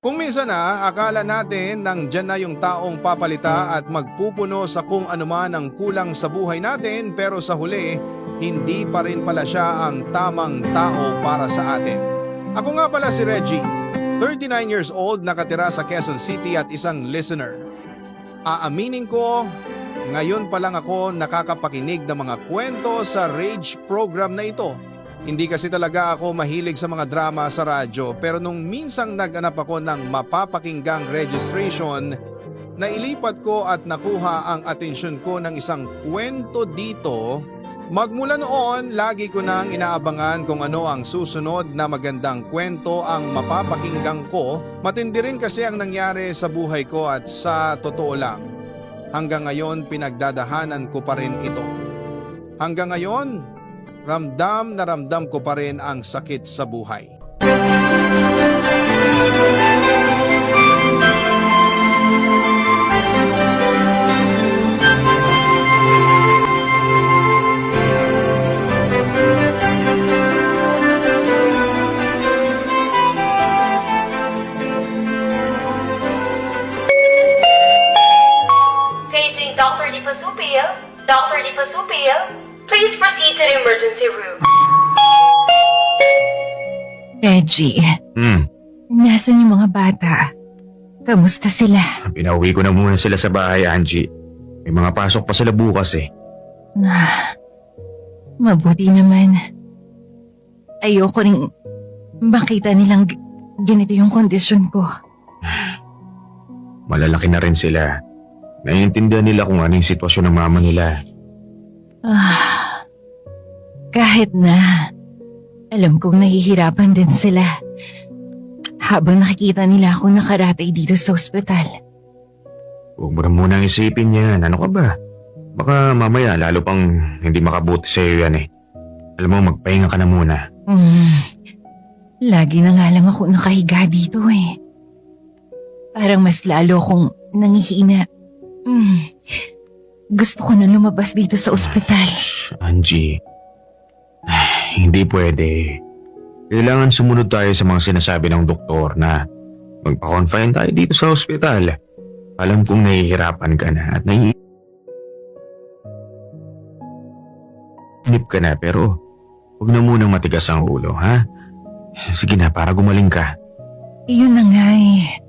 Kung minsan akala natin nang dyan na yung taong papalita at magpupuno sa kung anuman ang kulang sa buhay natin pero sa huli, hindi pa rin pala siya ang tamang tao para sa atin. Ako nga pala si Reggie, 39 years old, nakatira sa Quezon City at isang listener. Aaminin ko, ngayon pa lang ako nakakapakinig ng mga kwento sa Rage program na ito. Hindi kasi talaga ako mahilig sa mga drama sa radyo pero nung minsang nag-anap ako ng mapapakinggang registration, nailipat ko at nakuha ang atensyon ko ng isang kwento dito. Magmula noon, lagi ko nang inaabangan kung ano ang susunod na magandang kwento ang mapapakinggan ko. Matindi rin kasi ang nangyari sa buhay ko at sa totoo lang. Hanggang ngayon, pinagdadahanan ko pa rin ito. Hanggang ngayon, ramdam na ramdam ko pa rin ang sakit sa buhay. Paging Dr. Di Pasupil, Dr. Di Pasupil, please proceed to the emergency room. Reggie, nasan yung mga bata? Kamusta sila? Pinauwi ko na muna sila sa bahay, Angie. May mga pasok pa sila bukas eh. Mabuti naman. Ayoko ring makita nilang ganito yung kondisyon ko. Malalaki na rin sila. Naiintindihan nila kung ano yung sitwasyon ng mama nila. Kahit na, alam kong nahihirapan din sila. Habang nakikita nila akong nakaratay dito sa ospital. Huwag mo na munang isipin yan. Ano ka ba? Baka mamaya lalo pang hindi makabuti sa'yo yan eh. Alam mo, magpahinga ka na muna. Lagi na nga lang ako nakahiga dito eh. Parang mas lalo akong nangihina. Gusto ko na lumabas dito sa ospital. Angie, hindi pwede. Kailangan sumunod tayo sa mga sinasabi ng doktor na magpa-confine tayo dito sa ospital. Alam kong nahihirapan ka na at naiinip ka na pero huwag na munang matigas ang ulo, ha? Sige na, para gumaling ka. Iyon na nga eh.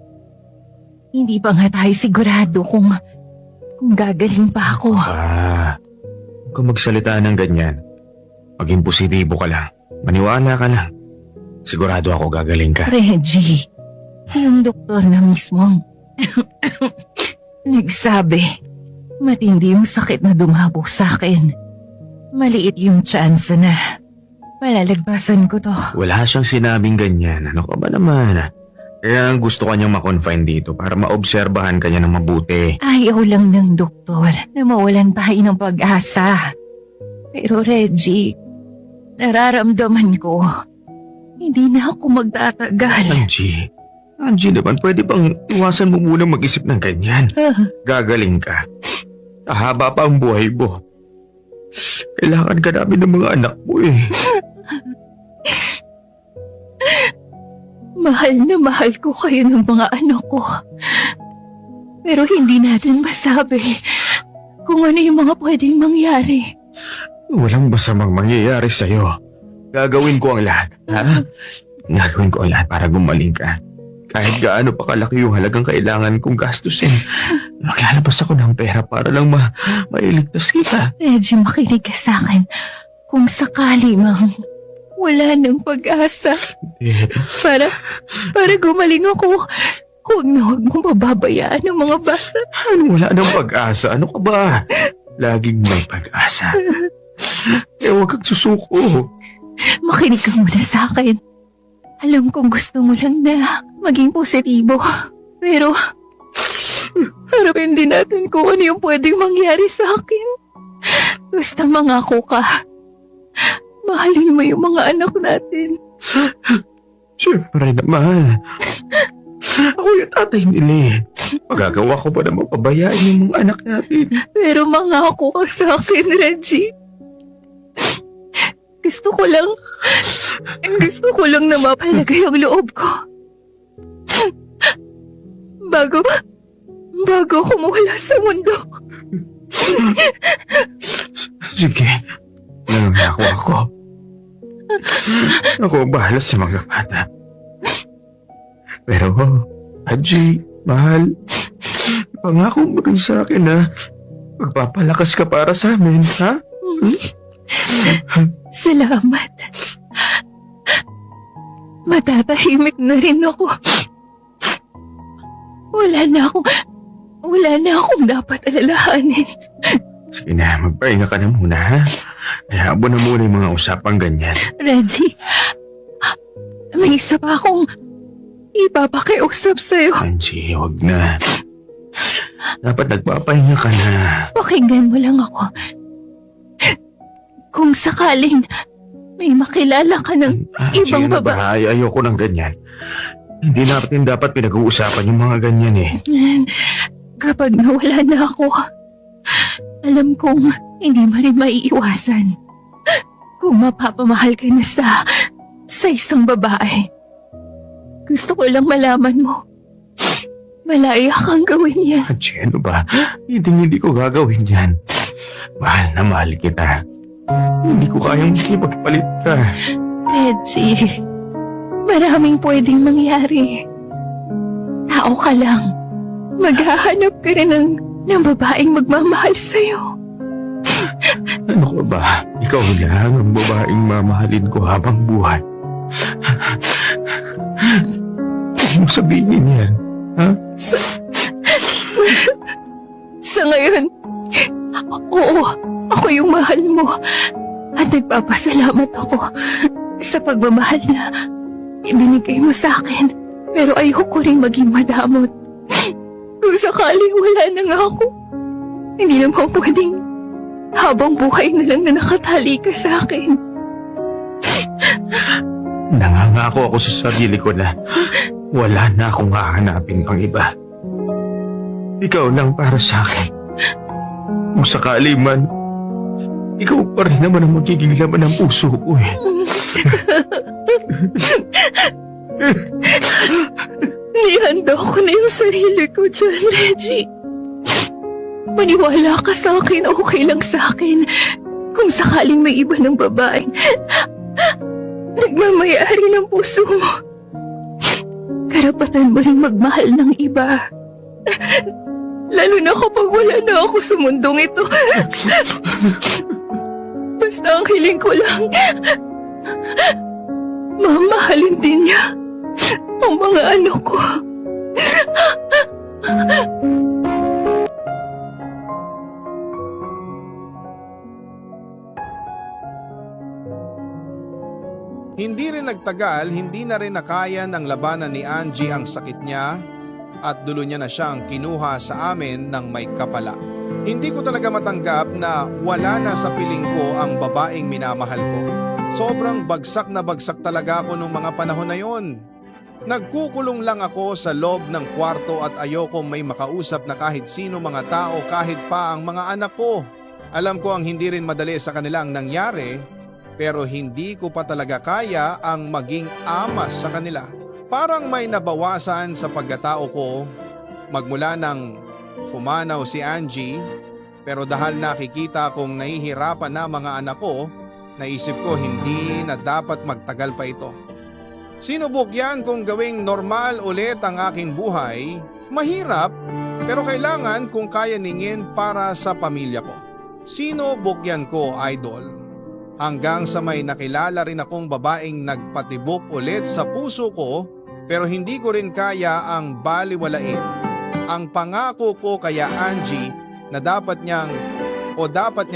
Hindi pa nga tayo sigurado kung gagaling pa ako. Huwag kang magsalita ng ganyan. Maging positibo ka lang. Maniwala ka lang. Sigurado ako gagaling ka. Reggie, yung doktor na mismo nagsabi, matindi yung sakit na dumabog sa akin. Maliit yung chance na malalagpasan ko to. Wala siyang sinabing ganyan. Ano ka ba naman? Kaya gusto ka niyang makonfine dito para maobserbahan ka niya ng mabuti. Ayaw lang ng doktor na mawalan tayo ng pag-asa. Pero Reggie, nararamdaman ko, hindi na ako magtatagal. Angie naman, pwede bang iwasan mo muna mag-isip ng ganyan? Gagaling ka. Haba pa ang buhay mo. Kailangan ka namin ng mga anak mo eh. Mahal na mahal ko kayo ng mga anak ko. Pero hindi natin masabi kung ano yung mga pwedeng mangyari. Walang masamang mangyayari sa'yo. Gagawin ko ang lahat, ha? Gagawin ko ang lahat para gumaling ka. Kahit gaano pa kalaki yung halagang kailangan kong gastusin. Maglalabas ako ng pera para lang mailigtas kita. Reggie, makinig ka sa akin. Kung sakali mang wala ng pag-asa para gumaling ako, huwag na huwag mong pababayaan ang mga bata. Ano wala ng pag-asa? Ano ka ba? Laging may pag-asa. Huwag kang susuko. Makinig ka muna sa akin. Alam kong gusto mo lang na maging positibo. Pero harapin din natin kung ano yung pwedeng mangyari sa akin. Basta mangako ka. Mahalin mo yung mga anak natin. Siyempre naman. Ako yung tatay nila eh. Magagawa ko ba na mapabayaan yung mga anak natin? Pero mangako ka sa akin, Reggie. Gusto ko lang na mapalagay ang loob ko. bago ako mawala sa mundo. Sige, nangako ako. Ako ang bahala sa mga bata. Pero, Angie, mahal, pangako mo rin sa akin na magpapalakas ka para sa amin, ha? Salamat. Matatahimik na rin ako. Wala na akong dapat alalahanin. Sige na, magpahinga ka na muna, ha? Hayaan na muna yung mga usapang ganyan. Reggie, may isa pa akong ipapakiusap sa'yo. Angie, huwag na. Dapat nagpapahinga ka na. Pakinggan mo lang ako. Kung sakaling may makilala ka ng ibang Angie, babae. ayoko ng ganyan. Hindi natin dapat pinag-uusapan yung mga ganyan eh. Kapag nawala na ako, alam kong hindi mo rin maiiwasan. Kung mapapamahal ka na sa isang babae. Gusto ko lang malaman mo. Malaya kang gawin yan. Angie, ano ba? Hindi ko gagawin yan. Mahal na mahal kita. Hindi ko kayang ipagpalit ka. Reggie, maraming pwedeng mangyari. Tao ka lang. Maghahanap ka rin ng babaeng magmamahal sa'yo. Ano ka ba? Ikaw lang ang babaeng mamahalin ko habang buhay. Huwag mo sabihin yan, ha? Sa ngayon, oo, ako yung mahal mo. At nagpapasalamat ako sa pagmamahal na ibinigay mo sa akin. Pero ayoko rin maging madamot. Kung sakali wala na nga ako, hindi naman pwedeng habang buhay na lang na nakatali ka sa akin. Nangangako ako sa sarili ko na wala na akong hahanapin pang iba. Ikaw lang para sa akin. Kung sakali man, ikaw pa rin naman ang magiging laman ng puso ko eh. Nihanda ko na yung sarili ko dyan, Reggie. Maniwala ka sa akin, okay lang sa akin. Kung sakaling may iba ng babaeng nagmamayari ng puso mo, karapatan mo rin magmahal ng iba. Lalo na kapag wala na ako sa mundong ito. Basta ang hiling ko lang, mamahalin din niya ang mga anak ko. Hindi rin nagtagal, hindi na rin nakaya ng labanan ni Angie ang sakit niya at dulo niya na siyang kinuha sa amin ng may kapala. Hindi ko talaga matanggap na wala na sa piling ko ang babaeng minamahal ko. Sobrang bagsak na bagsak talaga ako nung mga panahon na yon. Nagkukulong lang ako sa loob ng kwarto at ayoko may makausap na kahit sino mga tao kahit pa ang mga anak ko. Alam ko ang hindi rin madali sa kanilang nangyari, pero hindi ko pa talaga kaya ang maging ama sa kanila. Parang may nabawasan sa pagkatao ko magmula nang pumanaw si Angie, pero dahil nakikita kong nahihirapan na mga anak ko, naisip ko hindi na dapat magtagal pa ito. Sinubok yan kung gawing normal ulit ang aking buhay. Mahirap, pero kailangan kung kaya ningin para sa pamilya ko. Sinubok yan ko, idol. Hanggang sa may nakilala rin akong babaeng nagpatibok ulit sa puso ko, pero hindi ko rin kaya ang baliwalain. Ang pangako ko kaya Angie na dapat niya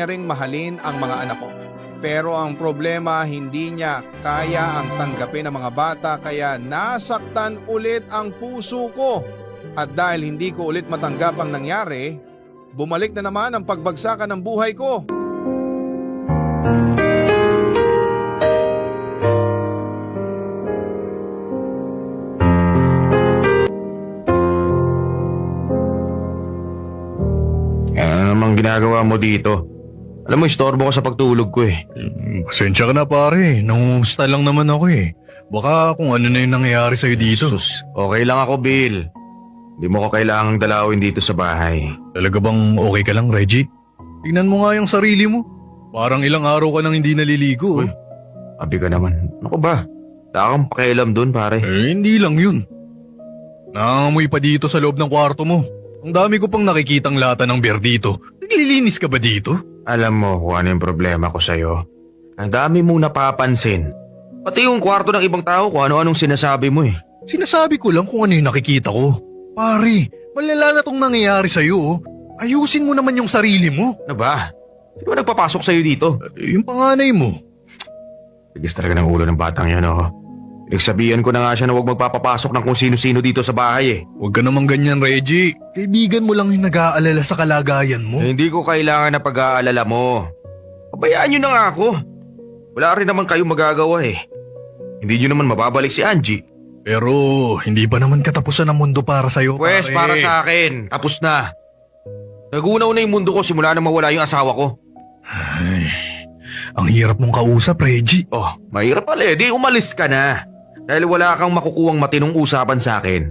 ring mahalin ang mga anak ko. Pero ang problema, hindi niya kaya ang tanggapin ng mga bata, kaya nasaktan ulit ang puso ko. At dahil hindi ko ulit matanggap ang nangyari, bumalik na naman ang pagbagsakan ng buhay ko. Ano namang ginagawa mo dito? Alam mo, istorbo ko sa pagtulog ko eh. Pasensya ka na pare, nangungumusta lang naman ako eh. Baka kung ano na yung nangyayari sa'yo dito. Sus, okay lang ako, Bill. Hindi mo ko kailangang dalawin dito sa bahay. Talaga bang okay ka lang, Reggie? Tingnan mo nga yung sarili mo. Parang ilang araw ka nang hindi naliligo. Uy. Abi ka naman. Ano ba? Wala kang pakialam dun, pare. Hindi lang yun. Nangangamoy pa dito sa loob ng kwarto mo. Ang dami ko pang nakikitang lata ng beer dito. Naglilinis ka ba dito? Alam mo kung ano yung problema ko sa'yo. Ang dami mong napapansin. Pati yung kwarto ng ibang tao kung ano-anong sinasabi mo eh. Sinasabi ko lang kung ano yung nakikita ko. Pare, malala na tong nangyayari sa'yo. Oh. Ayusin mo naman yung sarili mo. Ano ba? Sino ba nagpapasok sa'yo dito? Yung panganay mo. Tigis talaga ng ulo ng batang yan, oh. Pinagsabihan ko na nga siya na huwag magpapapasok ng kung sino-sino dito sa bahay eh. Huwag ka naman ganyan, Reggie. Kaibigan mo lang yung nag-aalala sa kalagayan mo. Hindi ko kailangan na pag-aalala mo. Pabayaan nyo na nga ako. Wala rin naman kayong magagawa eh. Hindi nyo naman mababalik si Angie. Pero hindi pa naman katapusan ng mundo para sa'yo, Pwes, pare. para sa akin. Tapos na. Nagunaw na yung mundo ko simula na mawala yung asawa ko. Ay, ang hirap mong kausap, Reggie. Oh, mahirap pala eh. Di umalis ka na. Dahil wala kang makukuhang matinong usapan sa akin.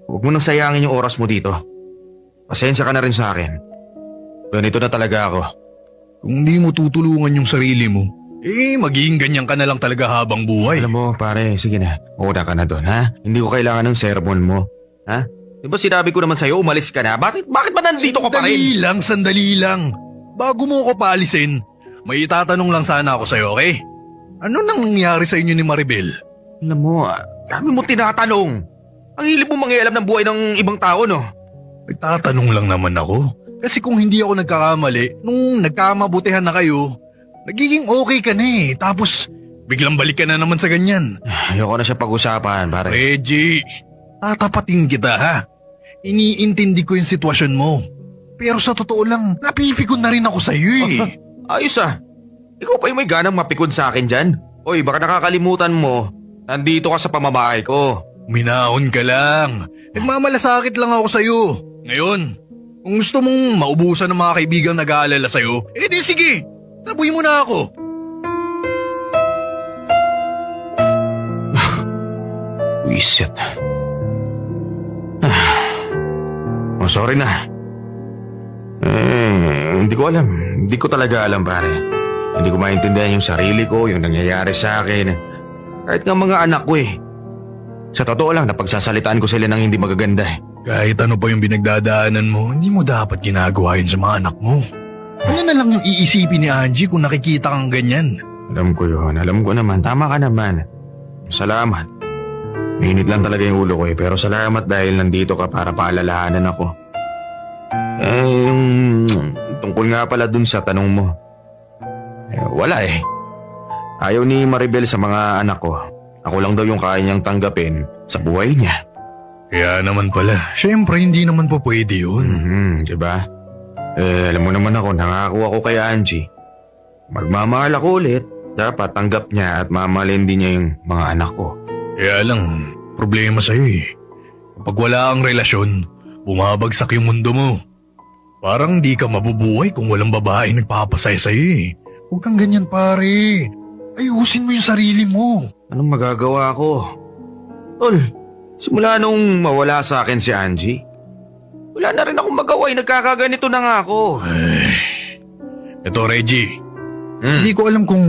Huwag mo nang sayangin yung oras mo dito. Pasensya ka na rin sa akin. Ganito na talaga ako. Kung di mo tutulungan yung sarili mo, magiging ganyan ka na lang talaga habang buhay. Alam mo, pare, sige na. Una ka na doon, ha? Hindi ko kailangan ng sermon mo. Ha? Di ba sinabi ko naman sa'yo, umalis ka na? Bakit ba nandito ka pa rin? Sandali lang. Bago mo ako paalisin, may itatanong lang sana ako sa'yo, okay? Ano nang nangyari sa inyo ni Maribel? Alam mo, dami mo tinatanong. Ang hilip mo mangialam ng buhay ng ibang tao, no? Nagtatanong lang naman ako. Kasi kung hindi ako nagkakamali, nung nagkamabutihan na kayo, nagiging okay ka na eh. Tapos, biglang balik ka na naman sa ganyan. Ayoko na siya pag-usapan, pare. Reggie, tatapatin kita ha. Iniintindi ko yung sitwasyon mo. Pero sa totoo lang, napipikon na rin ako sa iyo eh. Ayos ah. Ikaw pa yung may ganang mapikon sa akin dyan. Oy, baka nakakalimutan mo. Nandito ka sa pamamahay ko. Minaon ka lang. Nagmamalasakit lang ako sa iyo. Ngayon, kung gusto mong maubusan ng mga kaibigang nag-aalala sa iyo, di sige. Taboy mo na ako. Wisit. Oh, sorry na. Hindi ko alam. Hindi ko talaga alam, pare. Hindi ko maintindihan yung sarili ko, yung nangyayari sa akin. Kahit nga mga anak ko eh. Sa totoo lang, napagsasalitaan ko sila ng hindi magaganda eh. Kahit ano pa yung pinagdadaanan mo, hindi mo dapat ginagawa yun sa mga anak mo. Ano na lang yung iisipin ni Angie kung nakikita kang ganyan? Alam ko yun. Alam ko naman. Tama ka naman. Salamat. Mainit lang talaga yung ulo ko eh. Pero salamat dahil nandito ka para paalalahanan ako. Yung tungkol nga pala dun sa tanong mo. Wala eh. Ayaw ni Maribel sa mga anak ko. Ako lang daw yung kaya niyang tanggapin sa buhay niya. Kaya naman pala, syempre hindi naman po pwede yun. Diba? Alam mo naman ako, nangako ako kay Angie. Magmamahal ako ulit. Dapat tanggap niya at mamahalin din niya yung mga anak ko. Kaya lang, problema sa'yo eh. Kapag wala ang relasyon, bumabagsak yung mundo mo. Parang di ka mabubuhay kung walang babae nagpapasaya sa'yo eh. Huwag kang ganyan pare. Ayusin mo yung sarili mo. Anong magagawa ko? Tol, simula nung mawala sa akin si Angie, wala na rin akong magawa eh. Nagkakaganito na nga ako. Ito Reggie, hindi ko alam kung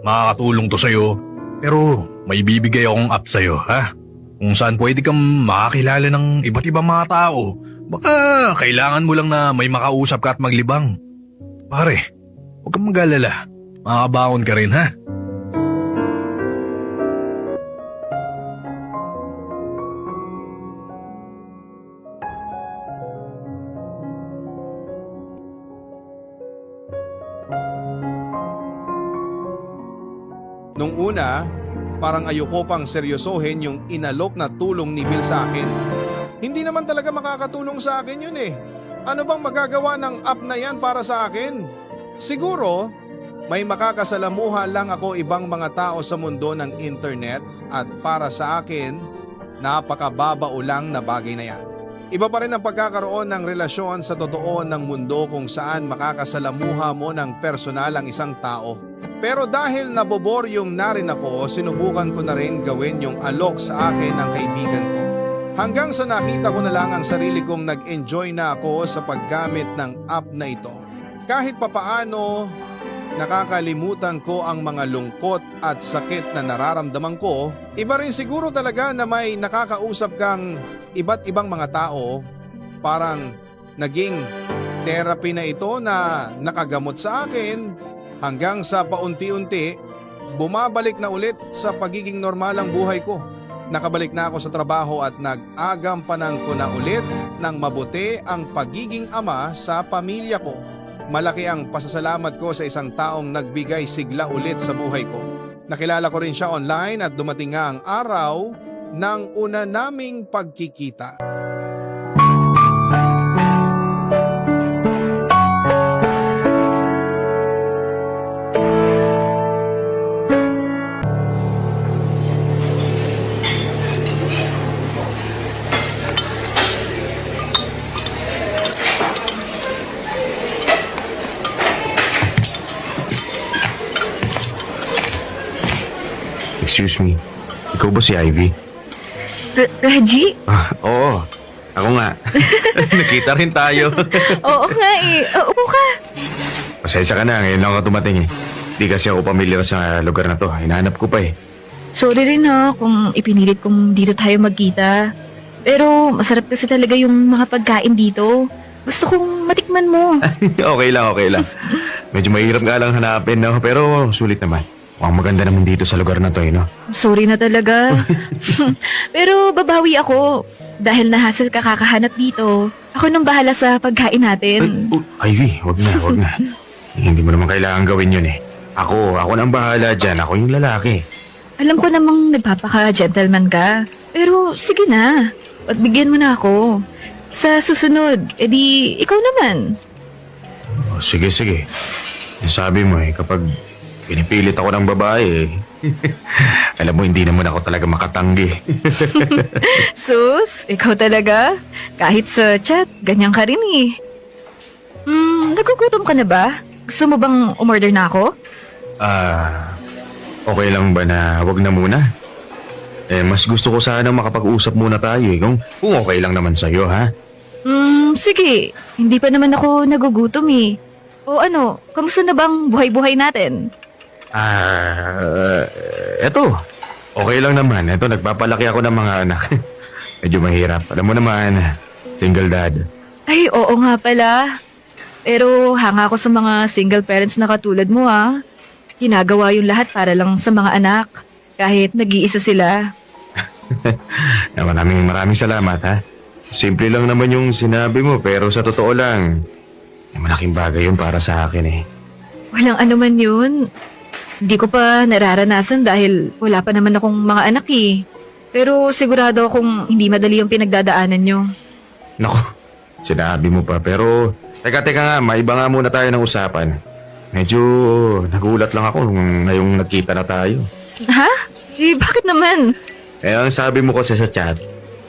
makakatulong to sa'yo, pero may bibigay akong app sa'yo, ha? Kung saan pwede kang makakilala ng iba't ibang mga tao. Baka kailangan mo lang na may makausap ka at maglibang. Pare, huwag kang mag-alala. Makakabaon ka rin, ha? Nung una, parang ayoko pang seryosohin yung inalok na tulong ni Bill sa akin. Hindi naman talaga makakatulong sa akin yun eh. Ano bang magagawa ng app na yan para sa akin? Siguro, may makakasalamuha lang ako ibang mga tao sa mundo ng internet at para sa akin, napakababao lang na bagay na yan. Iba pa rin ang pagkakaroon ng relasyon sa totoo ng mundo kung saan makakasalamuha mo ng personal ang isang tao. Pero dahil naboboryong na rin ako, sinubukan ko na rin gawin yung alok sa akin ng kaibigan ko. Hanggang sa nakita ko na lang ang sarili kong nag-enjoy na ako sa paggamit ng app na ito. Kahit papaano, nakakalimutan ko ang mga lungkot at sakit na nararamdaman ko. Iba rin siguro talaga na may nakakausap kang iba't ibang mga tao. Parang naging therapy na ito na nakagamot sa akin hanggang sa paunti-unti bumabalik na ulit sa pagiging normal ang buhay ko. Nakabalik na ako sa trabaho at nag-agampanan ko na ulit ng mabuti ang pagiging ama sa pamilya ko. Malaki ang pasasalamat ko sa isang taong nagbigay sigla ulit sa buhay ko. Nakilala ko rin siya online at dumating nga ang araw ng una naming pagkikita. Excuse me, ikaw ba si Ivy? Reggie? Oo, ako nga. Nakita rin tayo. Oo nga eh. Upo ka. Pasensya ka na, ngayon lang ako dumating eh. Di kasi ako pamilyar sa lugar na to, hinahanap ko pa eh. Sorry rin kung ipinilit kong dito tayo magkita. Pero masarap kasi talaga yung mga pagkain dito. Gusto kong matikman mo. Okay lang. Medyo mahirap nga lang hanapin, no? Pero sulit naman. Mukhang maganda naman dito sa lugar na to, eh, no? Sorry na talaga. Pero babawi ako. Dahil nahasal ka kakahanap dito. Ako nang bahala sa pagkain natin. Ivy, wag na. Hindi mo naman kailangan gawin yun eh. Ako nang bahala dyan. Ako yung lalaki. Alam ko namang nagpapaka-gentleman ka. Pero sige na. Pagbigyan mo na ako. Sa susunod, edi ikaw naman. Oh, sige. Yung sabi mo eh, kapag pinipilit ako ng babae eh. Alam mo, hindi naman ako talaga makatanggi. Sus, ikaw talaga? Kahit sa chat, ganyan ka rin eh. Nagugutom ka na ba? Gusto mo bang umorder na ako? Okay lang ba na wag na muna? Mas gusto ko sana makapag-usap muna tayo eh, kung okay lang naman sa'yo, ha? Sige. Hindi pa naman ako nagugutom eh. O ano, kamusta na bang buhay-buhay natin? Eto. Okay lang naman. Eto, nagpapalaki ako ng mga anak. Medyo mahirap. Alam mo naman, single dad. Ay, oo nga pala. Pero hanga ako sa mga single parents na katulad mo ha. Ginagawa yung lahat para lang sa mga anak. Kahit nag-iisa sila. Maraming salamat, ha? Simple lang naman yung sinabi mo, pero sa totoo lang, malaking bagay yun para sa akin eh. Walang anuman yun. Hindi ko pa nararanasan dahil wala pa naman akong mga anak eh. Pero sigurado akong hindi madali yung pinagdadaanan nyo. Naku, sinabi mo pa. Pero, teka nga, maiba nga muna tayo ng usapan. Medyo nagulat lang ako nung ngayong nagkita na tayo. Ha? Eh, bakit naman? Ang sabi mo kasi sa chat,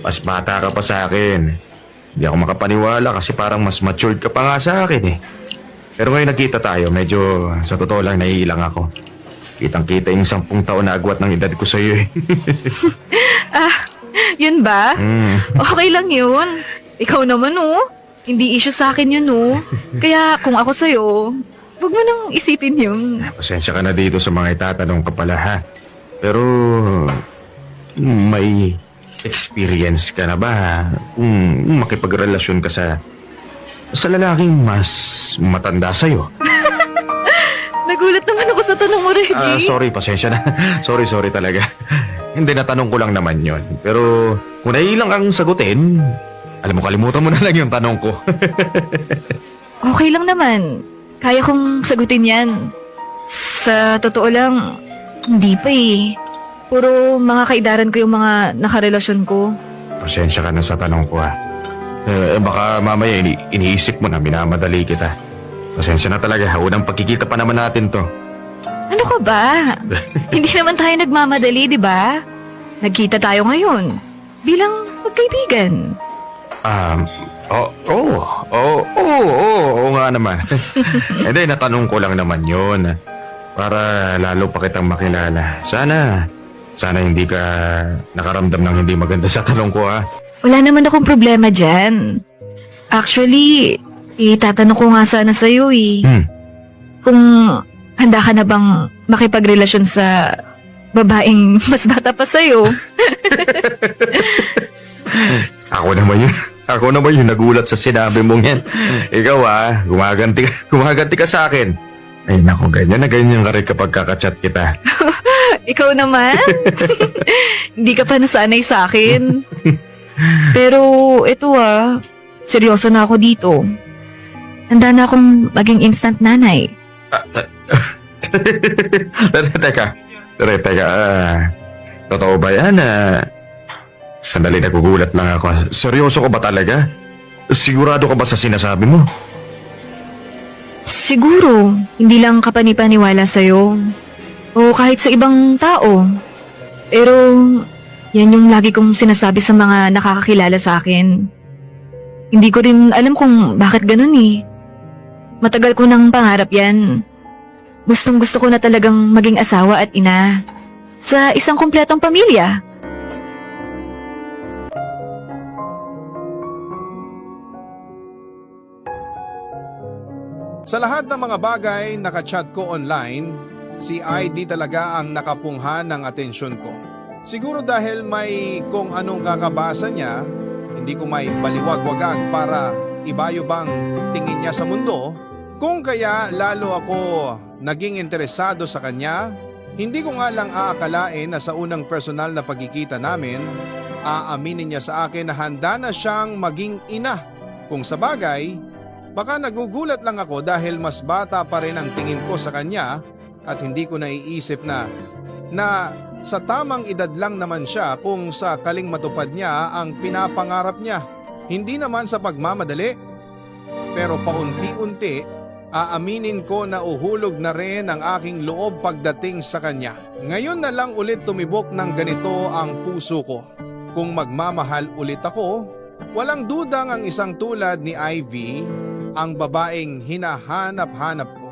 mas bata ka pa sa akin. Hindi ako makapaniwala kasi parang mas matured ka pa nga sa akin eh. Pero ngayon nagkita tayo, medyo sa totoo lang naiilang ako. Kitang-kita yung 10 taon na agwat ng edad ko sa iyo eh. Yun ba? Okay lang yun. Ikaw naman Hindi issue sa akin yun Kaya kung ako sa'yo, huwag mo nang isipin yun. Pasensya ka na dito sa mga itatanong ka pala ha. Pero may experience ka na ba kung makipagrelasyon ka sa lalaking mas matanda sa'yo? Nagulat naman ako sa tanong mo, Reggie. Sorry, pasensya na. sorry talaga. Hindi, natanong ko lang naman yon. Pero kung nailang kang sagutin, alam mo, kalimutan mo na lang yung tanong ko. Okay lang naman. Kaya kong sagutin yan. Sa totoo lang, hindi pa eh. Puro mga kaidaran ko yung mga nakarelasyon ko. Pasensya ka na sa tanong ko ha. Baka mamaya iniisip mo na minamadali kita. Pasensya na talaga. Unang pagkikita pa naman natin to. Ano ka ba? Hindi naman tayo nagmamadali, di ba? Nagkita tayo ngayon. Bilang magkaibigan. Oo nga naman. Hindi, natanong ko lang naman yun. Para lalo pa kitang makilala. Sana hindi ka nakaramdam ng hindi maganda sa tanong ko ha. Wala naman akong problema dyan. Actually, itatanong ko nga sana sa'yo eh. Kung handa ka na bang makipagrelasyon sa babaeng mas bata pa sa'yo. Ako naman yung nagulat sa sinabi mong yan. Ikaw gumaganti ka sa akin. Ay nako, ganyan na ganyan ka rin kapag kakachat kita. Ikaw naman? Hindi ka pa nasanay sa akin. Pero ito seryoso na ako dito. Handa na akong maging instant nanay. Teka. Totoo ba yan? Sandali, nagugulat lang ako. Seryoso ka ba talaga? Sigurado ka ba sa sinasabi mo? Siguro, hindi lang kapanipaniwala sa'yo. O kahit sa ibang tao. Pero, yan yung lagi kong sinasabi sa mga nakakakilala sa akin. Hindi ko rin alam kung bakit ganun eh. Matagal ko nang pangarap yan. Gustong gusto ko na talagang maging asawa at ina. Sa isang kumpletong pamilya. Sa lahat ng mga bagay nakachat ko online, si ID talaga ang nakapungha ng atensyon ko. Siguro dahil may kung anong kakabasa niya, hindi ko may baliwag-wagag para ibayo bang tingin niya sa mundo. Kung kaya lalo ako naging interesado sa kanya, hindi ko nga lang aakalain na sa unang personal na pagkikita namin, aaminin niya sa akin na handa na siyang maging ina. Kung sa bagay, baka nagugulat lang ako dahil mas bata pa rin ang tingin ko sa kanya at hindi ko naiisip na sa tamang edad lang naman siya kung sakaling matupad niya ang pinapangarap niya. Hindi naman sa pagmamadali, pero paunti-unti aaminin ko na uhulog na rin ang aking loob pagdating sa kanya. Ngayon na lang ulit tumibok ng ganito ang puso ko. Kung magmamahal ulit ako, walang dudang ang isang tulad ni Ivy ang babaeng hinahanap-hanap ko.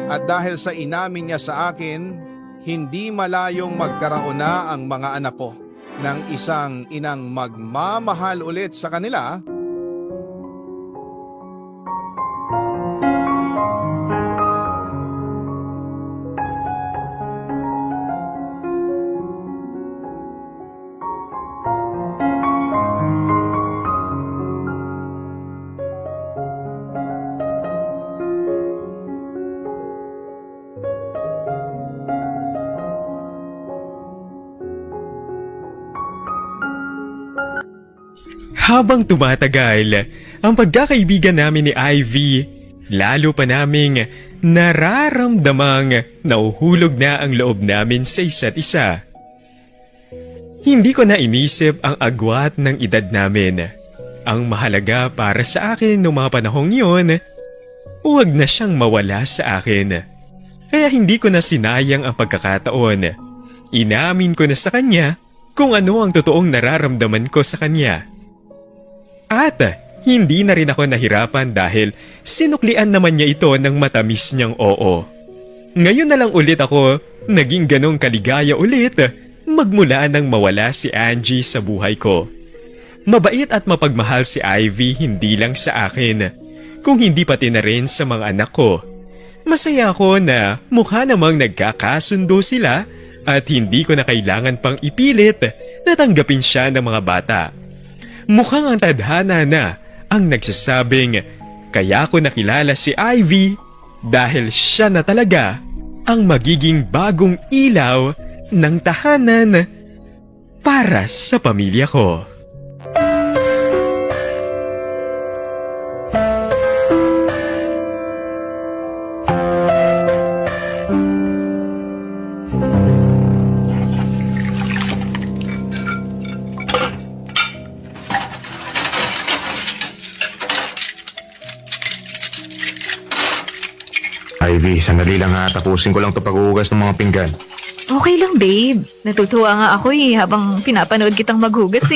At dahil sa inamin niya sa akin, hindi malayong magkaraon na ang mga anak ko ng isang inang magmamahal ulit sa kanila. Habang tumatagal, ang pagkakaibigan namin ni Ivy, lalo pa naming nararamdamang nauhulog na ang loob namin sa isa't isa. Hindi ko na inisip ang agwat ng edad namin. Ang mahalaga para sa akin noong mga panahong yun, huwag na siyang mawala sa akin. Kaya hindi ko na sinayang ang pagkakataon. Inamin ko na sa kanya kung ano ang totoong nararamdaman ko sa kanya. At hindi na rin ako nahirapan dahil sinuklian naman niya ito ng matamis niyang oo. Ngayon na lang ulit ako naging ganong kaligaya ulit magmula nang mawala si Angie sa buhay ko. Mabait at mapagmahal si Ivy hindi lang sa akin, kung hindi pati na rin sa mga anak ko. Masaya ako na mukha namang nagkakasundo sila at hindi ko na kailangan pang ipilit na tanggapin siya ng mga bata. Mukhang ang tadhana na ang nagsasabing kaya ko nakilala si Ivy dahil siya na talaga ang magiging bagong ilaw ng tahanan para sa pamilya ko. Ivy, sandali lang ha. Tapusin ko lang ito pag-uugas ng mga pinggan. Okay lang, babe. Natutuwa nga ako habang pinapanood kitang maghugas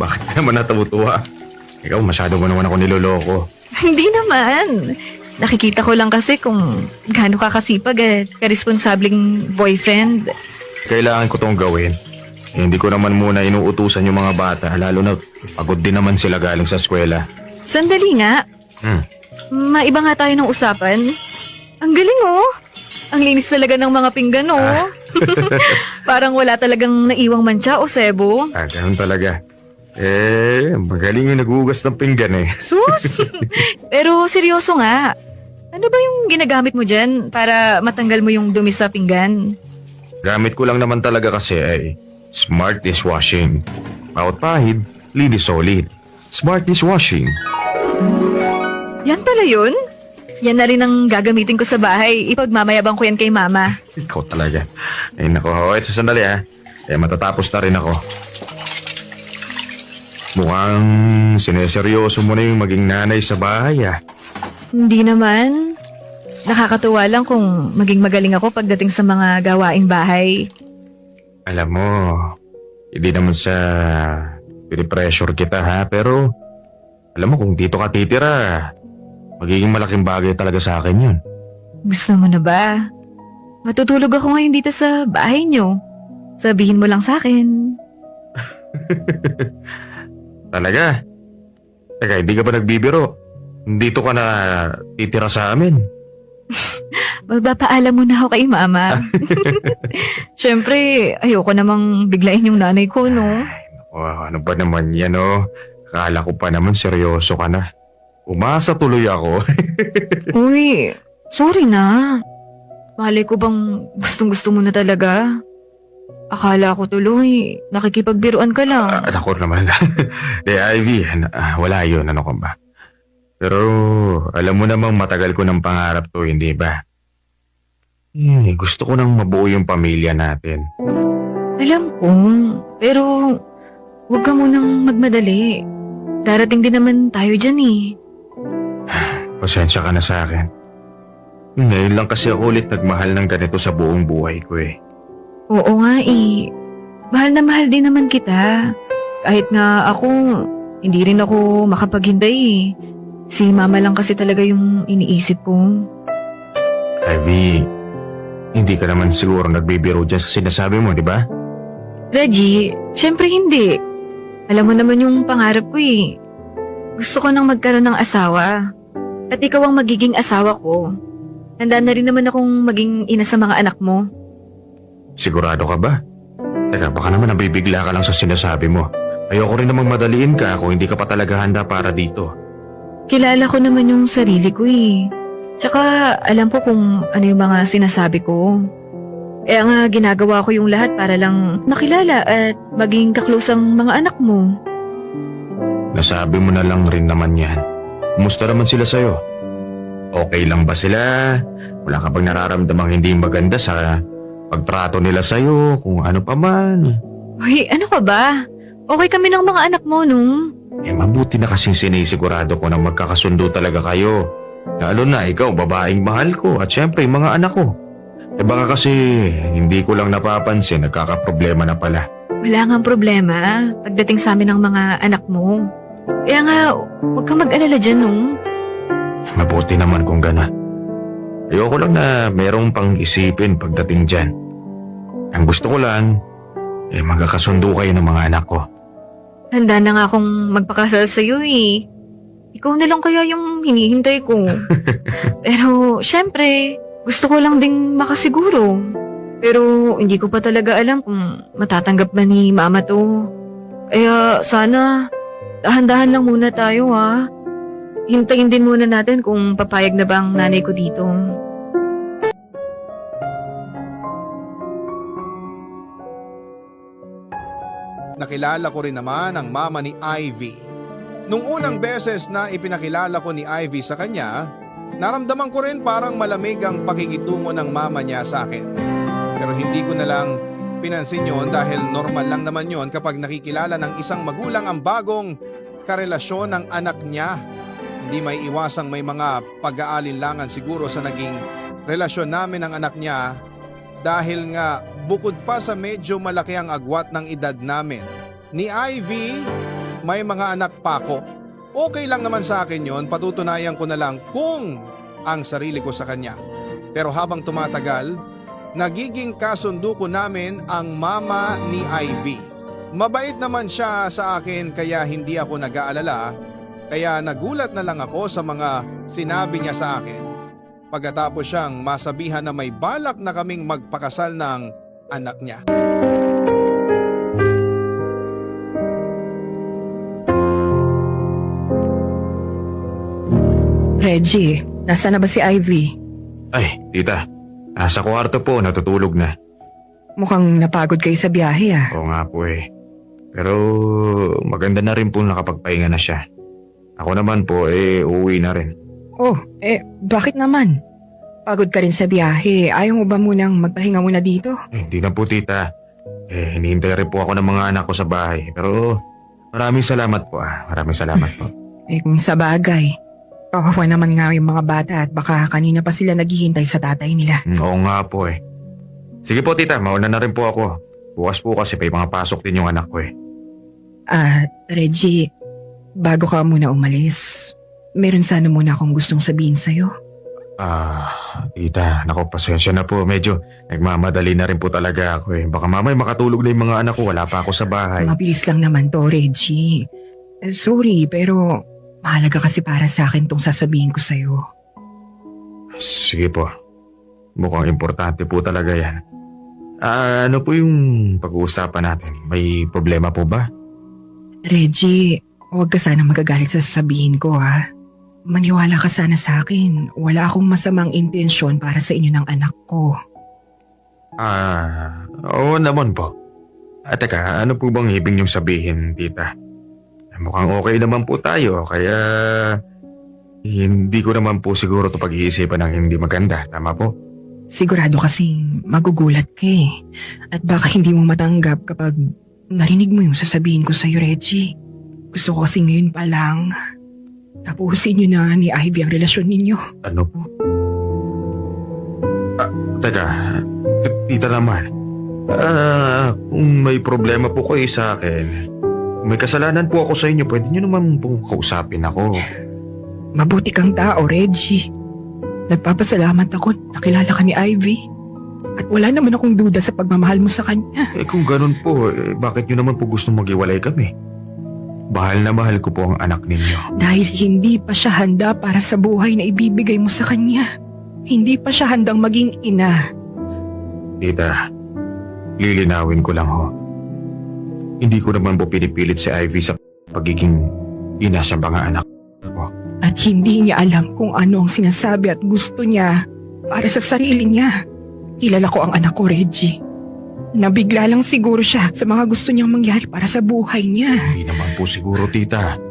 Bakit naman natutuwa? Ikaw, masyado mo naman ako niloloko. Hindi naman. Nakikita ko lang kasi kung gaano ka kasipag at karesponsabling boyfriend. Kailangan ko tong gawin. Hindi ko naman muna inuutusan yung mga bata, lalo na pagod din naman sila galing sa eskwela. Sandali nga. Hmm. Maiba nga tayo ng usapan. Ang galing oh. Ang linis talaga ng mga pinggan oh. Parang wala talagang naiwang mancha o sebo. Ganun talaga. Magaling yung naghugas ng pinggan eh. Sus! Pero seryoso nga. Ano ba yung ginagamit mo dyan para matanggal mo yung dumi sa pinggan? Gamit ko lang naman talaga kasi ay smart dishwashing. Bawat pahid, linis solid. Smart dishwashing. Yan pala yun? Yan na rin ang gagamitin ko sa bahay. Ipagmamayabang ko yan kay mama. Ikaw talaga. Ay nako, ito sandali ha. Matatapos na rin ako. Mukhang sineseryoso mo na yung maging nanay sa bahay ah. Hindi naman. Nakakatuwa lang kung maging magaling ako pagdating sa mga gawaing bahay. Alam mo, hindi naman sa pinipressure kita ha, pero alam mo kung dito ka titira, magiging malaking bagay talaga sa akin yun. Gusto mo na ba? Matutulog ako ngayon dito sa bahay nyo. Sabihin mo lang sa akin. Talaga? Teka, hindi ka ba nagbibiro? Dito ka na titira sa amin. Magpapaalam muna ako kay mama. Siyempre, ayoko namang biglain yung nanay ko, no? Ano ba naman yan, oh? Akala ko pa naman seryoso ka na. Umasa tuloy ako. Uy, sorry na. Malay ko bang gustong-gusto mo na talaga? Akala ko tuloy, nakikipagbiruan ka lang. Ako naman. Ivy, wala yun. Ano ka ba? Pero alam mo namang matagal ko ng pangarap to, hindi ba? Gusto ko nang mabuo yung pamilya natin. Alam ko, pero huwag ka munang magmadali. Darating din naman tayo dyan eh. Pasensya ka na sa akin. Ngayon lang kasi ako ulit nagmahal ng ganito sa buong buhay ko eh. Oo nga eh. Mahal na mahal din naman kita. Kahit nga ako, hindi rin ako makapaghintay eh. Si mama lang kasi talaga yung iniisip ko. Ivy, hindi ka naman siguro nagbibiro dyan sa sinasabi mo, di ba? Reggie, syempre hindi. Alam mo naman yung pangarap ko eh. Gusto ko nang magkaroon ng asawa. At ikaw ang magiging asawa ko. Handa na rin naman akong maging ina sa mga anak mo. Sigurado ka ba? Teka, baka naman nabibigla ka lang sa sinasabi mo. Ayoko rin namang madaliin ka kung hindi ka pa talaga handa para dito. Kilala ko naman yung sarili ko eh. Tsaka alam ko kung ano yung mga sinasabi ko. Kaya nga ginagawa ko yung lahat para lang makilala at maging kaklose ang mga anak mo. Nasabi mo na lang rin naman yan. Kumusta naman sila sa'yo? Okay lang ba sila? Wala ka bang nararamdamang hindi maganda sa pagtrato nila sa'yo, kung ano pa man? Uy, ano ka ba? Okay kami ng mga anak mo, no? Mabuti na kasing sinisigurado ko na magkakasundo talaga kayo. Lalo na ikaw, babaeng mahal ko at syempre yung mga anak ko. Baka kasi hindi ko lang napapansin, nagkakaproblema na pala. Wala nga problema pagdating sa amin ng mga anak mo. Kaya nga, huwag kang mag-alala dyan, no? Mabuti naman kung gano'n. Ayoko lang na merong pang isipin pagdating dyan. Ang gusto ko lang, magkakasundo kayo ng mga anak ko. Handa na nga akong magpakasal sa'yo eh. Ikaw na lang kaya yung hinihintay ko. Pero, syempre, gusto ko lang ding makasiguro. Pero, hindi ko pa talaga alam kung matatanggap ba ni mama to. Kaya, sana, dahan-dahan lang muna tayo ha. Hintayin din muna natin kung papayag na ba ang nanay ko dito. Nakilala ko rin naman ang mama ni Ivy. Nung unang beses na ipinakilala ko ni Ivy sa kanya, naramdaman ko rin parang malamig ang pakikitungo ng mama niya sa akin. Pero hindi ko na lang pinansin yon dahil normal lang naman yon kapag nakikilala ng isang magulang ang bagong karelasyon ng anak niya. Hindi may iwasang may mga pag-aalinlangan siguro sa naging relasyon namin ng anak niya dahil nga bukod pa sa medyo malaki ang agwat ng edad namin. Ni Ivy, may mga anak pa ako. Okay lang naman sa akin yon, patutunayan ko na lang kung ang sarili ko sa kanya. Pero habang tumatagal, nagiging kasunduko namin ang mama ni Ivy. Mabait naman siya sa akin kaya hindi ako nag-aalala, kaya nagulat na lang ako sa mga sinabi niya sa akin. Pagkatapos siyang masabihan na may balak na kaming magpakasal ng anak niya. Reggie, nasa na ba si Ivy? Ay, tita. Nasa kwarto po, natutulog na. Mukhang napagod kayo sa biyahe ah. Oo nga po eh. Pero maganda na rin po nakapagpahinga na siya. Ako naman po uuwi na rin. Oh, bakit naman? Pagod ka rin sa biyahe. Ayaw mo ba munang magpahinga muna dito? Hindi na po tita. Hinihintay rin po ako ng mga anak ko sa bahay. Pero maraming salamat po Maraming salamat po. Kung sa bagay. Kawawa naman nga yung mga bata at baka kanina pa sila naghihintay sa tatay nila. Oo nga po eh. Sige po tita, mauna na rin po ako. Bukas po kasi may mga pasok din yung anak ko eh. Reggie, bago ka muna umalis, meron sana muna akong gustong sabihin sa'yo. Tita, naku, pasensya na po. Medyo nagmamadali na rin po talaga ako eh. Baka mamay makatulog na yung mga anak ko, wala pa ako sa bahay. Mabilis lang naman to, Reggie. Sorry, pero mahalaga kasi para sa akin tong sasabihin ko sa'yo. Sige po. Mukhang importante po talaga yan. Ano po yung pag-uusapan natin? May problema po ba? Reggie, huwag ka sana magagalit sa sasabihin ko ha. Maniwala ka sana sa akin. Wala akong masamang intensyon para sa inyo ng anak ko. Oo naman po. Teka, ano po bang ibig niyong sabihin, tita? Mukhang okay naman po tayo, kaya hindi ko naman po siguro ito pag-iisipan ng hindi maganda, tama po? Sigurado kasing magugulat ka eh. At baka hindi mo matanggap kapag narinig mo yung sasabihin ko sa'yo, Reggie. Gusto ko kasi ngayon pa lang tapusin niyo na ni Ivy ang relasyon ninyo. Ano po? Teka, tita naman. Kung may problema po kayo sa akin, may kasalanan po ako sa inyo, pwede niyo naman pong kausapin ako. Mabuti kang tao, Reggie. Nagpapasalamat ako nakilala ka ni Ivy. At wala naman akong duda sa pagmamahal mo sa kanya. Kung ganun po, bakit niyo naman po gusto maghiwalay kami? Mahal na mahal ko po ang anak ninyo. Dahil hindi pa siya handa para sa buhay na ibibigay mo sa kanya. Hindi pa siya handang maging ina. Tita, lilinawin ko lang ho. Hindi ko naman po pinipilit si Ivy sa pagiging ina sa mga anak ko. At hindi niya alam kung ano ang sinasabi at gusto niya para sa sarili niya. Kilala ko ang anak ko, Reggie. Nabigla lang siguro siya sa mga gusto niyang mangyari para sa buhay niya. Hindi naman po siguro, tita.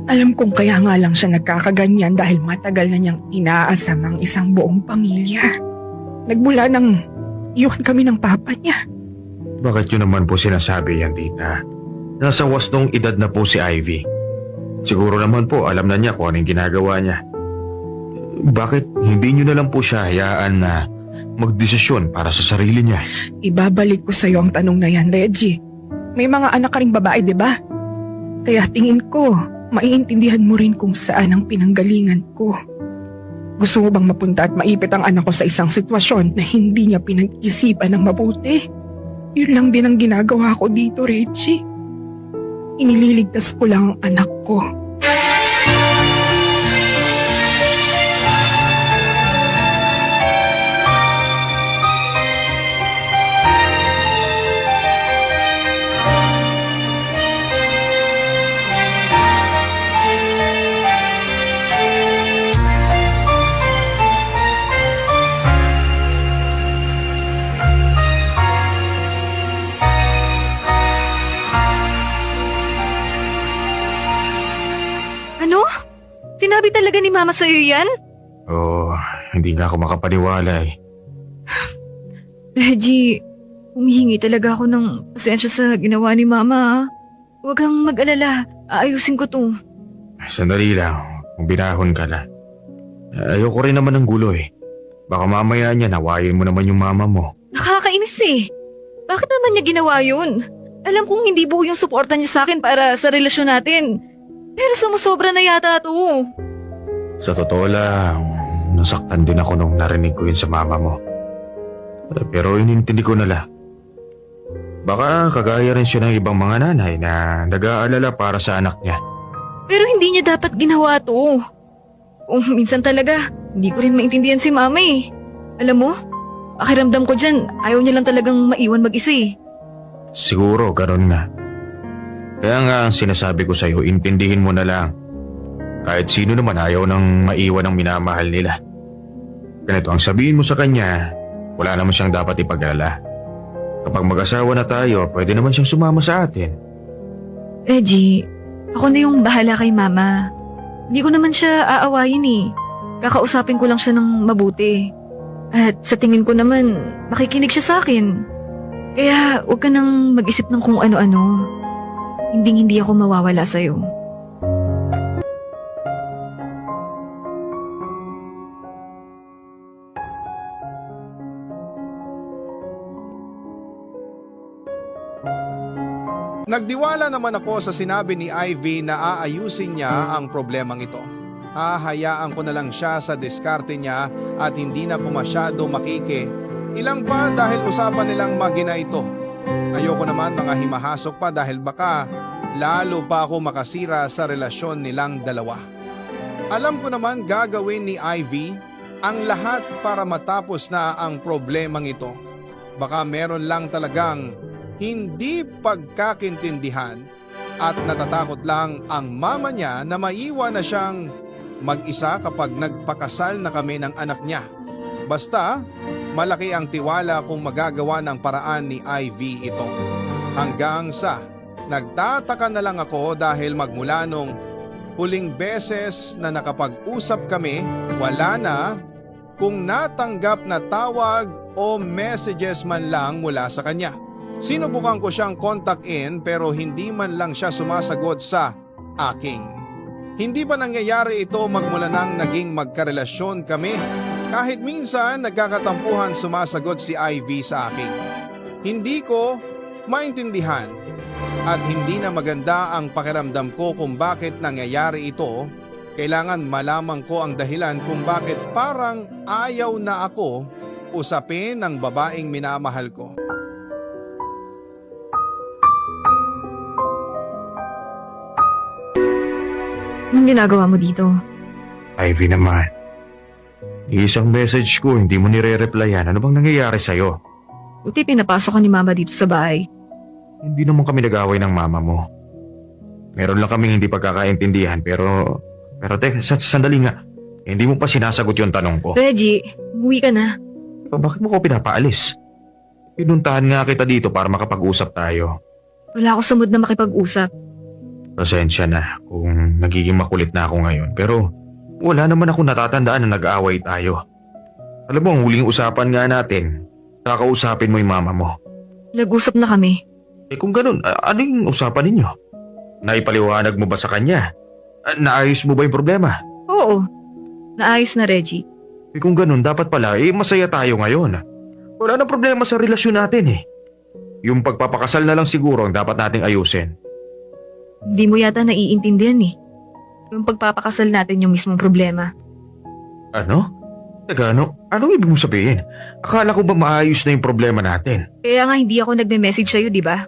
Alam kong kaya nga lang siya nagkakaganyan dahil matagal na niyang inaasam ang isang buong pamilya. Nagmula nang iwan kami ng papa niya. Bakit yun naman po sinasabi yan, tita? Nasa wastong edad na po si Ivy. Siguro naman po alam na niya kung anong ginagawa niya. Bakit hindi niyo na lang po siya hayaan na magdesisyon para sa sarili niya? Ibabalik ko sa iyo ang tanong na yan, Reggie. May mga anak ka ring babae, di ba? Kaya tingin ko, maiintindihan mo rin kung saan ang pinanggalingan ko. Gusto mo bang mapunta at maipit ang anak ko sa isang sitwasyon na hindi niya pinag-isipan ng mabuti? Yun lang din ang ginagawa ko dito, Reggie. Inililigtas ko lang ang anak ko. Ano? Sinabi talaga ni Mama sa'yo yan? Oo, hindi nga ako makapaniwala eh. Reggie, humihingi talaga ako ng pasensya sa ginawa ni Mama. Huwag kang mag-alala. Aayusin ko to. Sandali lang, kung binahon ka na. Ayoko rin naman ng gulo eh. Baka mamaya niya nawayin mo naman yung mama mo. Nakakainis eh. Bakit naman niya ginawa yun? Alam kong hindi buo yung suporta niya sa akin para sa relasyon natin. Pero sumusobra na yata to. Sa totoo lang, nasaktan din ako nung narinig ko yun sa mama mo. Pero inintindi ko na lang. Baka kagaya rin siya ng ibang mga nanay na nag-aalala para sa anak niya. Pero hindi niya dapat ginawa to. Kung minsan talaga, hindi ko rin maintindihan si mama eh. Alam mo, pakiramdam ko dyan, ayaw niya lang talagang maiwan mag-isa eh. Siguro, ganun nga. Kaya nga ang sinasabi ko sa'yo, intindihin mo na lang. Kahit sino naman ayaw nang maiwan ang minamahal nila. Ganito ang sabihin mo sa kanya, wala naman siyang dapat ipag-alala. Kapag mag-asawa na tayo, pwede naman siyang sumama sa atin. Reggie, ako na yung bahala kay mama. Hindi ko naman siya aawayin eh. Kakausapin ko lang siya ng mabuti. At sa tingin ko naman, makikinig siya sa akin. Kaya huwag ka nang mag-isip ng kung ano-ano. Hindi ako mawawala sa'yo. Nagdiwala naman ako sa sinabi ni Ivy na aayusin niya ang problemang ito. Hahayaan ko na lang siya sa diskarte niya at hindi na po masyado makiki. Ilang pa dahil usapan nilang magina ito. Ayoko naman mga himahasok pa dahil baka lalo pa ako makasira sa relasyon nilang dalawa. Alam ko naman gagawin ni Ivy ang lahat para matapos na ang problemang ito. Baka meron lang talagang hindi pagkakintindihan at natatakot lang ang mama niya na maiwan na siyang mag-isa kapag nagpakasal na kami ng anak niya. Basta, malaki ang tiwala kung magagawa ng paraan ni Ivy ito. Hanggang sa nagtataka na lang ako dahil magmula nung huling beses na nakapag-usap kami, wala na kung natanggap na tawag o messages man lang mula sa kanya. Sinubukan ko siyang contact-in pero hindi man lang siya sumasagot sa aking. Hindi ba nangyayari ito magmula nang naging magkarelasyon kami? Kahit minsan nagkakatampuhan sumasagot si Ivy sa akin. Hindi ko maintindihan at hindi na maganda ang pakiramdam ko kung bakit nangyayari ito. Kailangan malaman ko ang dahilan kung bakit parang ayaw na ako usapin ng babaeng minamahal ko. Anong ginagawa mo dito? Ivy naman. Isang message ko, hindi mo nire-replyan. Ano bang nangyayari sa'yo? Buti pinapasok ka ni mama dito sa bahay. Hindi naman kami nag-away ng mama mo. Meron lang kaming hindi pagkakaintindihan pero teka, sandali nga. Hindi mo pa sinasagot yung tanong ko. Reggie, umuwi ka na. Bakit mo ko pinapaalis? Pinuntahan nga kita dito para makapag-usap tayo. Wala ako sa mood na makipag-usap. Pasensya na kung nagiging makulit na ako ngayon pero wala naman ako natatandaan na nag-aaway tayo. Alam mo, ang huling usapan nga natin, kakausapin mo yung mama mo. Nag-usap na kami. Kung ganun, ano yung usapan ninyo? Naipaliwanag mo ba sa kanya? Naayos mo ba yung problema? Oo, naayos na Reggie. Kung ganun, dapat pala, masaya tayo ngayon. Wala na problema sa relasyon natin Yung pagpapakasal na lang siguro ang dapat nating ayusin. Hindi mo yata naiintindihan eh. Yung pagpapakasal natin yung mismong problema. Ano? Teka, anong ibig mong sabihin? Akala ko ba maayos na yung problema natin? Kaya nga hindi ako nagme-message sa'yo, di ba?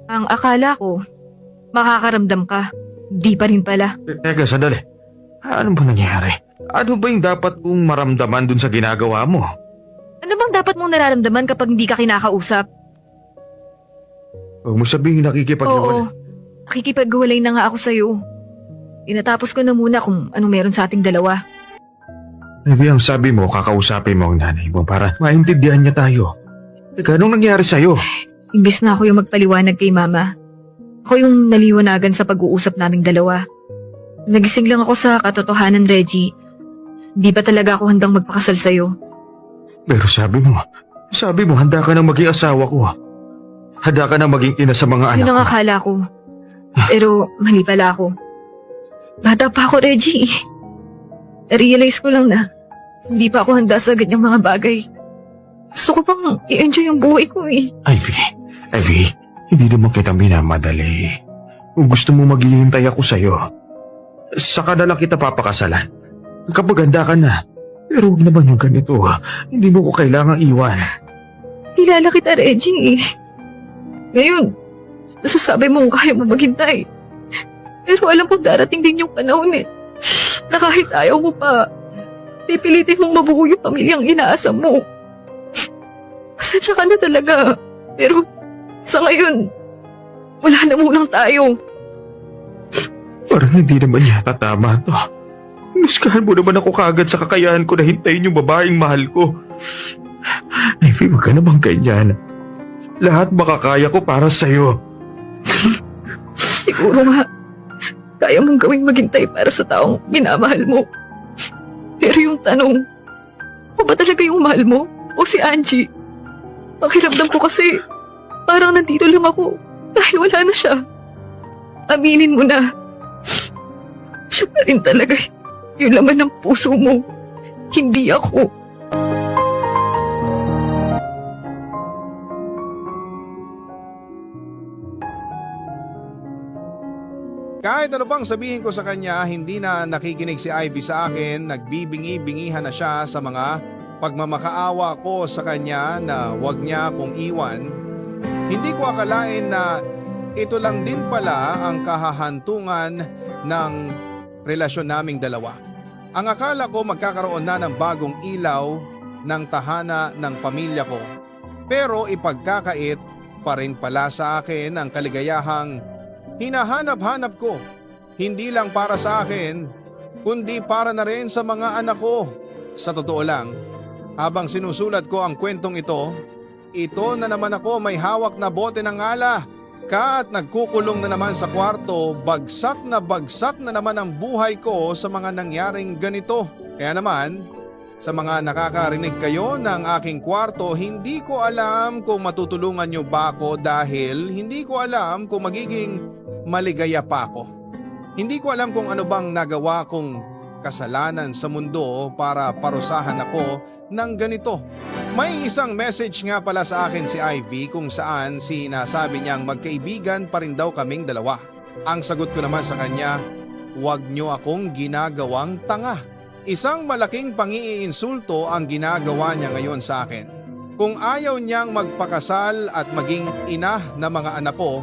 Ang akala ko, makakaramdam ka. Di pa rin pala. Teka, sandali. Ano ba nangyari? Ano ba yung dapat kong maramdaman dun sa ginagawa mo? Ano bang dapat mong nararamdaman kapag hindi ka kinakausap? Huwag mo sabihin Oo, nakikipaghiwalay na nga ako sa'yo. Tinatapos ko na muna kung anong meron sa ating dalawa. Ivy, ang sabi mo, kakausapin mo ang nanay mo para maintindihan niya tayo. Teka, anong nangyari sa'yo? Imbis na ako yung magpaliwanag kay mama, ako yung naliwanagan sa pag-uusap naming dalawa. Nagising lang ako sa katotohanan, Reggie. Di ba talaga ako handang magpakasal sa'yo? Pero sabi mo handa ka nang maging asawa ko. Handa ka nang maging ina sa mga anak Yun ang ko. akala ko. Pero mali pala ako. Bata pa ako, Reggie. Na-realize ko lang na hindi pa ako handa sa ganyang mga bagay. Gusto ko pang i-enjoy yung buhay ko Ivy, hindi naman kita minamadali. Kung gusto mo maghihintay ako sa'yo, saka na lang kita papakasalan. Kapag handa ka na. Pero huwag naman yung ganito. Hindi mo ko kailangang iwan. Kilala kita, Reggie. Ngayon, nasasabi mong kaya mo maghintay. Pero alam kong darating din yung panahon na kahit ayaw mo pa, pipilitin mong mabuo yung pamilyang inaasam mo. Pasensya ka na talaga. Pero sa ngayon, wala na munang tayo. Parang hindi naman yata tama to. Inuskahan mo naman ako kaagad sa kakayahan ko na hintayin yung babaeng mahal ko. Ivy, wag ka naman ganyan. Lahat makakaya ko para sa'yo. Siguro nga, kaya mong gawing maghintay para sa taong minamahal mo. Pero yung tanong, ako ba talaga yung mahal mo? O si Angie? Pakiramdam ko kasi, parang nandito lang ako dahil wala na siya. Aminin mo na. Siya pa rin talaga yung laman ng puso mo. Hindi ako. Kahit ano pang sabihin ko sa kanya, hindi na nakikinig si Ivy sa akin, nagbibingi-bingihan na siya sa mga pagmamakaawa ko sa kanya na wag niya akong iwan. Hindi ko akalain na ito lang din pala ang kahahantungan ng relasyon naming dalawa. Ang akala ko magkakaroon na ng bagong ilaw ng tahana ng pamilya ko. Pero ipagkakait pa rin pala sa akin ang kaligayahang hinahanap-hanap ko, hindi lang para sa akin, kundi para na rin sa mga anak ko. Sa totoo lang, habang sinusulat ko ang kwentong ito na naman ako may hawak na bote ng ala. At nagkukulong na naman sa kwarto, bagsak na naman ang buhay ko sa mga nangyaring ganito. Kaya naman, sa mga nakakarinig kayo ng aking kwarto, hindi ko alam kung matutulungan nyo ba ako dahil hindi ko alam kung magiging maligaya pa ako. Hindi ko alam kung ano bang nagawa kong kasalanan sa mundo para parusahan ako ng ganito. May isang message nga pala sa akin si Ivy kung saan sinasabi niyang magkaibigan pa rin daw kaming dalawa. Ang sagot ko naman sa kanya, huwag niyo akong ginagawang tanga. Isang malaking pangiinsulto ang ginagawa niya ngayon sa akin. Kung ayaw niyang magpakasal at maging ina ng mga anak ko,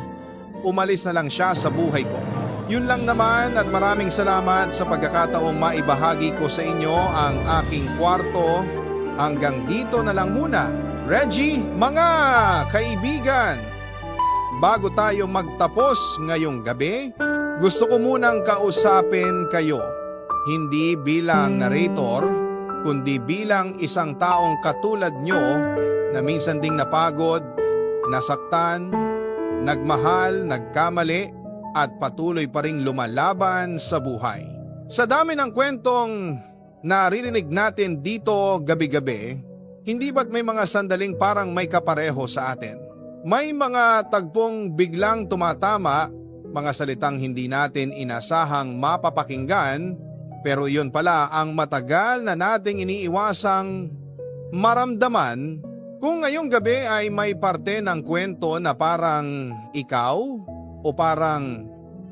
umalis na lang siya sa buhay ko. Yun lang naman at maraming salamat sa pagkakataong maibahagi ko sa inyo ang aking kwarto. Hanggang dito na lang muna. Reggie, mga kaibigan, bago tayo magtapos ngayong gabi, gusto ko munang kausapin kayo. Hindi bilang narrator, kundi bilang isang taong katulad nyo na minsan ding napagod, nasaktan, nagmahal, nagkamali at patuloy pa ring lumalaban sa buhay. Sa dami ng kwentong naririnig natin dito gabi-gabi, hindi ba't may mga sandaling parang may kapareho sa atin? May mga tagpong biglang tumatama, mga salitang hindi natin inasahang mapapakinggan, pero yun pala ang matagal na nating iniiwasang maramdaman. Kung ngayong gabi ay may parte ng kwento na parang ikaw o parang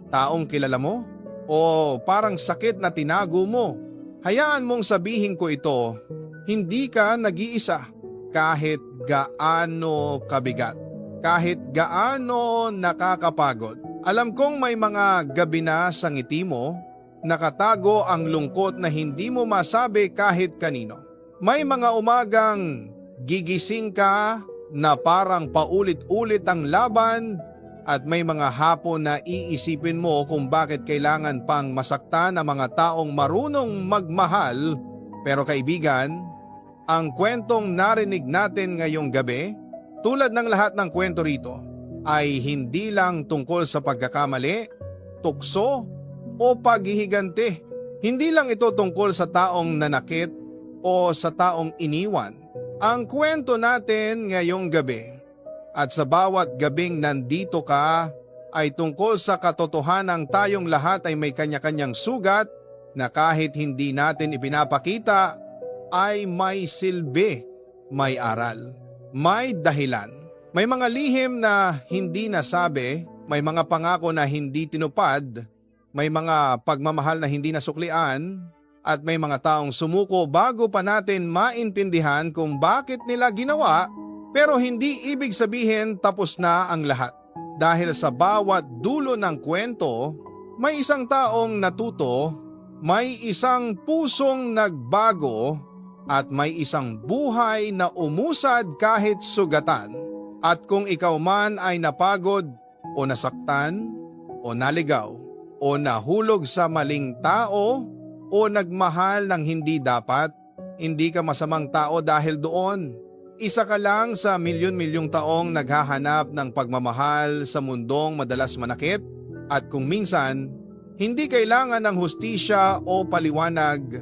taong kilala mo o parang sakit na tinago mo, hayaan mong sabihin ko ito, hindi ka nag-iisa kahit gaano kabigat, kahit gaano nakakapagod. Alam kong may mga gabi na sa ngiti mo, nakatago ang lungkot na hindi mo masabi kahit kanino. May mga umagang gigising ka na parang paulit-ulit ang laban at may mga hapon na iisipin mo kung bakit kailangan pang masaktan ang mga taong marunong magmahal. Pero kaibigan, ang kwentong narinig natin ngayong gabi, tulad ng lahat ng kwento rito, ay hindi lang tungkol sa pagkakamali, tukso o paghihiganti. Hindi lang ito tungkol sa taong nanakit o sa taong iniwan. Ang kwento natin ngayong gabi at sa bawat gabing nandito ka ay tungkol sa katotohanang tayong lahat ay may kanya-kanyang sugat na kahit hindi natin ipinapakita ay may silbi, may aral, may dahilan. May mga lihim na hindi nasabi, may mga pangako na hindi tinupad, may mga pagmamahal na hindi nasuklian, at may mga taong sumuko bago pa natin maintindihan kung bakit nila ginawa Pero hindi ibig sabihin tapos na ang lahat. Dahil sa bawat dulo ng kwento, may isang taong natuto, may isang pusong nagbago, at may isang buhay na umusad kahit sugatan. At kung ikaw man ay napagod o nasaktan o naligaw o nahulog sa maling tao o nagmahal ng hindi dapat, hindi ka masamang tao dahil doon. Isa ka lang sa milyon-milyong taong naghahanap ng pagmamahal sa mundong madalas manakit at kung minsan, hindi kailangan ng hustisya o paliwanag.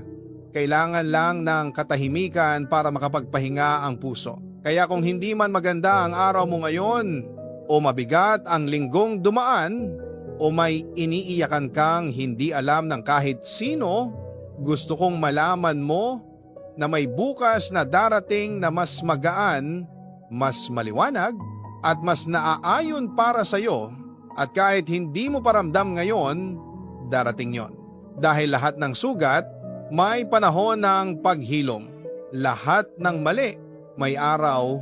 Kailangan lang ng katahimikan para makapagpahinga ang puso. Kaya kung hindi man maganda ang araw mo ngayon, o mabigat ang linggong dumaan, o may iniiyakan kang hindi alam ng kahit sino, gusto kong malaman mo na may bukas na darating na mas magaan, mas maliwanag, at mas naaayon para sa iyo. At kahit hindi mo paramdam ngayon, darating yon. Dahil lahat ng sugat, may panahon ng paghilom. Lahat ng mali, may araw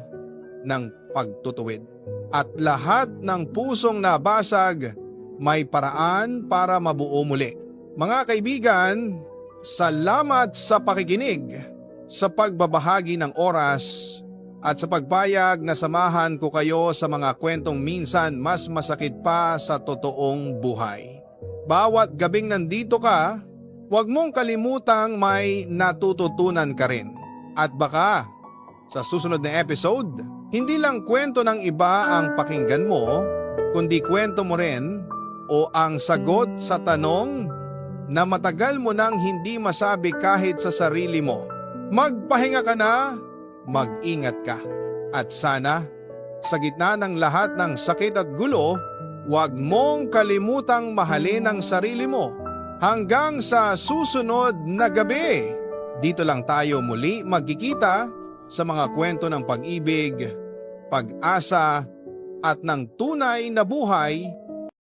ng pagtutuwid. At lahat ng pusong nabasag, may paraan para mabuo muli. Mga kaibigan, salamat sa pakikinig, sa pagbabahagi ng oras, at sa pagpayag na samahan ko kayo sa mga kwentong minsan mas masakit pa sa totoong buhay. Bawat gabing nandito ka, huwag mong kalimutang may natututunan ka rin. At baka sa susunod na episode, hindi lang kwento ng iba ang pakinggan mo, kundi kwento mo rin o ang sagot sa tanong na matagal mo nang hindi masabi kahit sa sarili mo. Magpahinga ka na, mag-ingat ka. At sana, sa gitna ng lahat ng sakit at gulo, huwag mong kalimutang mahalin ang sarili mo. Hanggang sa susunod na gabi, dito lang tayo muli magkikita sa mga kwento ng pag-ibig, pag-asa at ng tunay na buhay